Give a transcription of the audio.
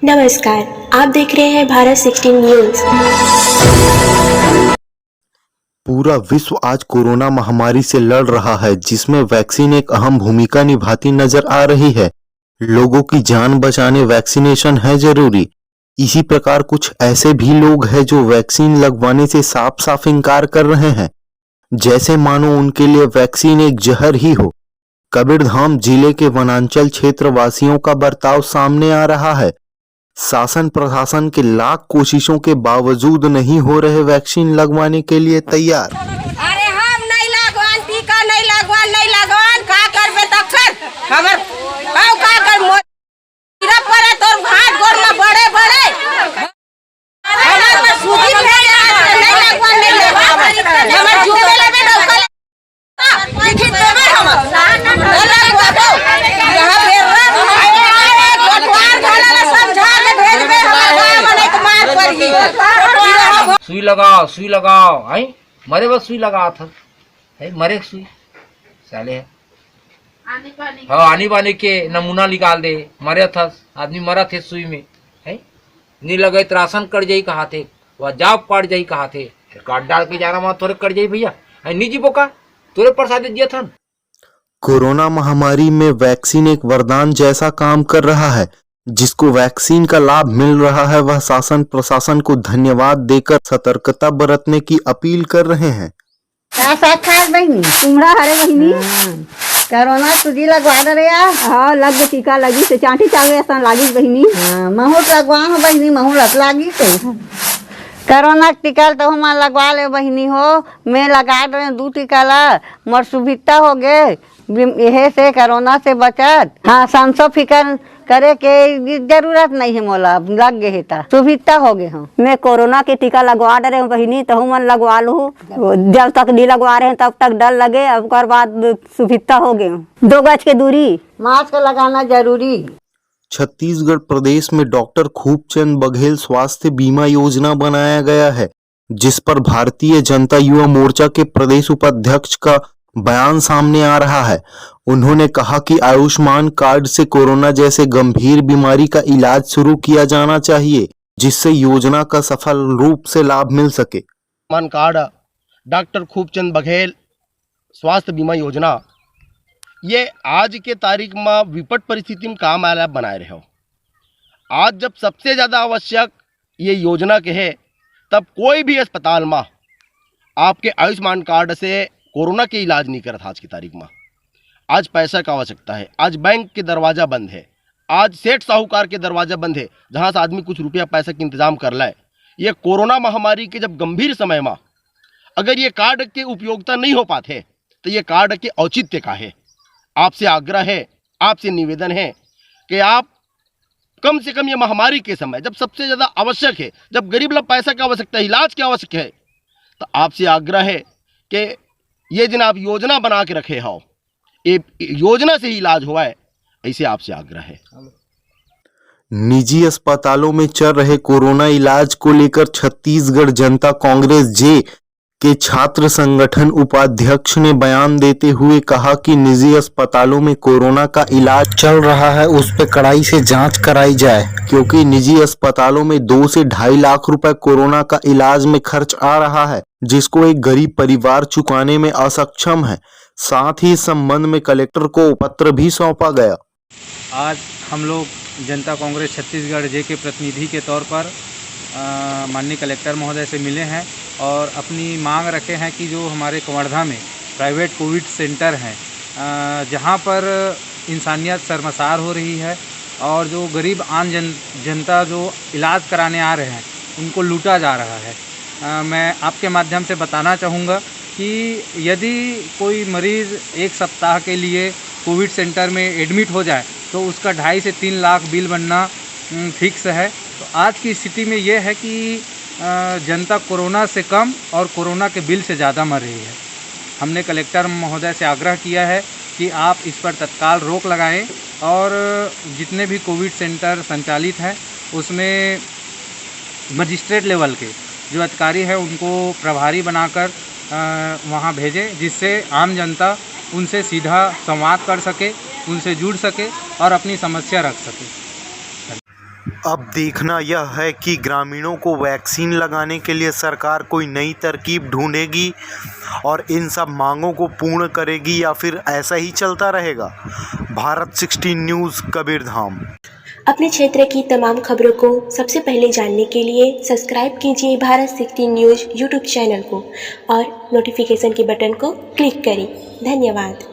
नमस्कार, आप देख रहे हैं भारत 16 न्यूज। पूरा विश्व आज कोरोना महामारी से लड़ रहा है, जिसमें वैक्सीन एक अहम भूमिका निभाती नजर आ रही है। लोगों की जान बचाने वैक्सीनेशन है जरूरी। इसी प्रकार कुछ ऐसे भी लोग हैं जो वैक्सीन लगवाने से साफ साफ इनकार कर रहे हैं, जैसे मानो उनके लिए वैक्सीन एक जहर ही हो। कबीरधाम जिले के वनांचल क्षेत्र वासियों का बर्ताव सामने आ रहा है। शासन प्रशासन के लाख कोशिशों के बावजूद नहीं हो रहे वैक्सीन लगवाने के लिए तैयार। अरे हम नहीं लगवान, टीका नहीं लगवान का करबे तखन हमर पाव का कर मोरा पड़े तोर हाथ गोर में बड़े हमर में सूजी नहीं लगवान हमर जुबे लेबे डौका लिखि देबे हमर लगवाबो यहां पे गोटवार घाला समझा के भेजबे हमर गांव में नहीं तो मार पड़गी। सुई लगाओ है मरे बस सुई लगा था है मरे सुई साले है आनी बानी के नमूना निकाल दे मरे था आदमी मरा थे सुई में है नहीं लगे तो राशन कट जाई कहा थे वह जाप पड़ जाई कहा थे कार्ड डाल के जाना वहां थोड़े कट जाई भैया है निजी बोका तोरे प्रसाद दिया था। कोरोना महामारी में वैक्सीन एक वरदान जैसा काम कर रहा है। जिसको वैक्सीन का लाभ मिल रहा है वह शासन प्रशासन को धन्यवाद देकर सतर्कता बरतने की अपील कर रहे हैं। बहनी तुम्हारा हरे बहनी कोरोना तुझी लगवा दे रे यार। हाँ लग गए टीका लगी से चाटी चाले ऐसा लागी बहनी। महू लगवा हो बहनी महू लग लागी तो कोरोना टीका तो हम लगवा ले बहनी हो। मैं लगा दे 2 टीका ला मोर सुविधा हो गए यह से कोरोना से बचत। हाँ सांसो फिकर करे के जरूरत नहीं है मोला लग गए था सुविधा हो गए हम। मैं कोरोना के टीका लगवा दे रहे हूँ बहनी तो हम लगवा लूँ। जब तक नहीं लगवा रहे हैं तब तक डर लगे अब कर बाद सुविधा हो गए। 2 गज की दूरी मास्क लगाना जरूरी। छत्तीसगढ़ प्रदेश में डॉक्टर खूबचंद बघेल स्वास्थ्य बीमा योजना बनाया गया है, जिस पर भारतीय जनता युवा मोर्चा के प्रदेश उपाध्यक्ष का बयान सामने आ रहा है। उन्होंने कहा कि आयुष्मान कार्ड से कोरोना जैसे गंभीर बीमारी का इलाज शुरू किया जाना चाहिए, जिससे योजना का सफल रूप से लाभ मिल सके। आयुष्मान कार्ड डॉक्टर खूबचंद बघेल स्वास्थ्य बीमा योजना ये आज के तारीख में विपट परिस्थिति में काम आया बनाए रहे हो। आज जब सबसे ज़्यादा आवश्यक ये योजना के है तब कोई भी अस्पताल में आपके आयुष्मान कार्ड से कोरोना के इलाज नहीं करता। आज की तारीख में आज पैसा का आवश्यकता है। आज बैंक के दरवाज़ा बंद है, आज सेठ साहूकार के दरवाज़ा बंद है जहाँ से आदमी कुछ रुपया पैसा का इंतजाम कर लाए। ये कोरोना महामारी के जब गंभीर समय में अगर ये कार्ड के उपयोगिता नहीं हो पाते तो ये कार्ड के औचित्य का है। आपसे आग्रह है, आपसे निवेदन है कि आप कम से कम ये महामारी के समय जब सबसे ज़्यादा आवश्यक है, जब गरीब लोग पैसा की आवश्यकता है, इलाज की आवश्यक है, तो आपसे आग्रह है कि ये जिन आप योजना बना के रखे हो ये योजना से ही इलाज हुआ है, ऐसे आपसे आग्रह है। निजी अस्पतालों में चल रहे कोरोना इलाज को लेकर छत्तीसगढ़ जनता कांग्रेस जे के छात्र संगठन उपाध्यक्ष ने बयान देते हुए कहा कि निजी अस्पतालों में कोरोना का इलाज चल रहा है उस पर कड़ाई से जांच कराई जाए, क्योंकि निजी अस्पतालों में 2 से 2.5 लाख रुपए कोरोना का इलाज में खर्च आ रहा है, जिसको एक गरीब परिवार चुकाने में असक्षम है। साथ ही इस संबंध में कलेक्टर को पत्र भी सौंपा गया। आज हम लोग जनता कांग्रेस छत्तीसगढ़ जे के प्रतिनिधि के तौर पर माननीय कलेक्टर महोदय से मिले हैं और अपनी मांग रखे हैं कि जो हमारे कवर्धा में प्राइवेट कोविड सेंटर हैं जहां पर इंसानियत शर्मसार हो रही है और जो गरीब आम जनता जो इलाज कराने आ रहे हैं उनको लूटा जा रहा है। मैं आपके माध्यम से बताना चाहूँगा कि यदि कोई मरीज़ 1 सप्ताह के लिए कोविड सेंटर में एडमिट हो जाए तो उसका 2.5 से 3 लाख बिल बनना फिक्स है। तो आज की स्थिति में ये है कि जनता कोरोना से कम और कोरोना के बिल से ज़्यादा मर रही है। हमने कलेक्टर महोदय से आग्रह किया है कि आप इस पर तत्काल रोक लगाएं और जितने भी कोविड सेंटर संचालित हैं उसमें मजिस्ट्रेट लेवल के जो अधिकारी हैं उनको प्रभारी बनाकर वहां भेजें, जिससे आम जनता उनसे सीधा संवाद कर सके, उनसे जुड़ सके और अपनी समस्या रख सके। अब देखना यह है कि ग्रामीणों को वैक्सीन लगाने के लिए सरकार कोई नई तरकीब ढूंढेगी और इन सब मांगों को पूर्ण करेगी या फिर ऐसा ही चलता रहेगा। भारत 16 न्यूज़ कबीरधाम। अपने क्षेत्र की तमाम खबरों को सबसे पहले जानने के लिए सब्सक्राइब कीजिए भारत 16 न्यूज़ यूट्यूब चैनल को और नोटिफिकेशन के बटन को क्लिक करें। धन्यवाद।